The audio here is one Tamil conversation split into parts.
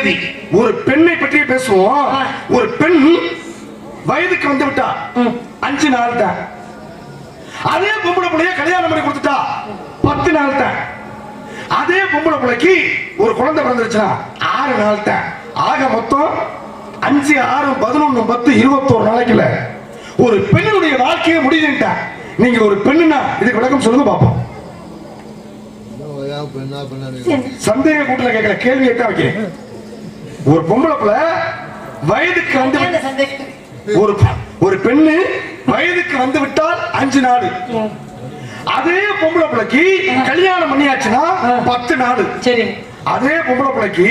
சரி, ஒரு பெண்ணை பற்றி பேசுவோம். ஒரு பெண் வயதுக்கு வந்து விட்டா 5 நாள் தான். அதே பொம்பளை பிள்ளைய கல்யாணம் பண்ணி கொடுத்துட்டா 10 நாள் தான். அதே பொம்பளை பிள்ளைக்கு ஒரு குழந்தை பிறந்துருச்சுன்னா 6 நாள் தான். ஆக மொத்தம் 5, 6, 11, 10, 21 நாளைக்குல ஒரு பெண்ணுடைய வாழ்க்கையை முடிஞ்சுட்டா. நீங்க ஒரு பெண்ணுனா இதுக்கு விளக்கம் சொல்லுங்க பாப்போம். சந்தேக கூட்டல கேட்கல, கேள்வியை தான் வைக்கிறேன். ஒரு பொம்பளை பிள்ளை வயதுக்கு வந்து ஒரு பெண்ணு வயதுக்கு வந்து விட்டால் 5 நாள். அதே பொம்பளை பிள்ளைக்கு கல்யாணம் பண்ணியாச்சுன்னா 10 நாள். சரி, அதே பொம்பளை பிள்ளைக்கு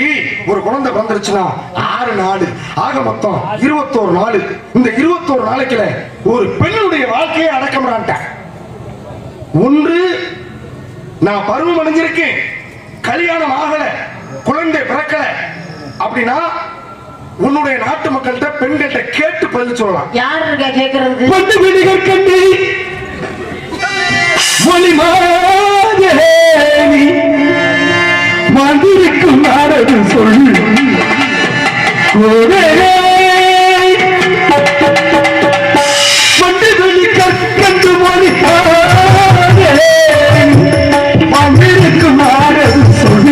ஒரு குழந்தை பிறந்துருச்சுன்னா 6 நாள். ஆக மொத்தம் 21 நாள். இந்த 21 நாளைக்குல ஒரு பெண்ணுடைய வாழ்க்கையை அடக்கம்டான்ட்டேன். ஒன்று, நான் பருவம் அடைஞ்சிருக்கேன், கல்யாணம் ஆகல, குழந்தை பிறக்கல அப்படின்னா உன்னுடைய நாட்டு மக்கள்கிட்ட பெண்கிட்ட கேட்டு பதில் சொல்லலாம். யார் இருக்கா கேட்கறதுக்கு? பட்டு விடிகள் கண்டி மொழிமாதேவி வந்திருக்கும் நாரது சொல் பட்டு விடிகள் கண்டு மொழிமாதேவி வந்திருக்கும் நாரது சொல்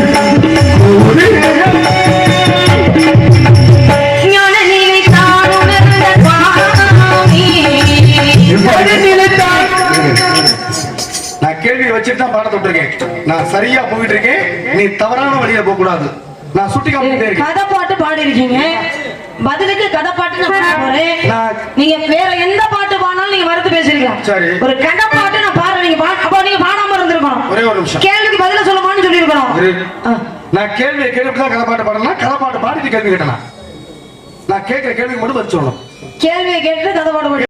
கேள்வி வச்சுட்டு தான் பாட தொட்டிருக்கேன். நான் சரியா போயிட்டு இருக்கேன், நீ தவறான வழியில போக கூடாது. நான் சுட்டி காமிட்டே இருக்கேன். கதை பாட்டு பாடி இருக்கீங்க, பதிலுக்கு கதை பாட்டு நான் பாட போறேன். நீங்க வேற எந்த பாட்டு பாடினாலும் நீங்க மறுத்து பேசிருக்கலாம். சரி, ஒரு கதை பாட்டு நான் பாடுறேன், நீங்க அப்ப நீங்க பாடாம இருந்திருக்கணும். ஒரே ஒரு நிமிஷம், கேள்விக்கு பதில சொல்லுமான்னு சொல்லிருக்கணும். நான் கேள்வியை கேட்டுட்டு தான் கதை பாட்டு பாடணும். கதை பாட்டு பாடிட்டு கேள்வி கேட்டேன். நான் கேட்கிற கேள்விக்கு மட்டும் பதில் சொல்லணும். கேள்வியை கேட்டு கதை பாட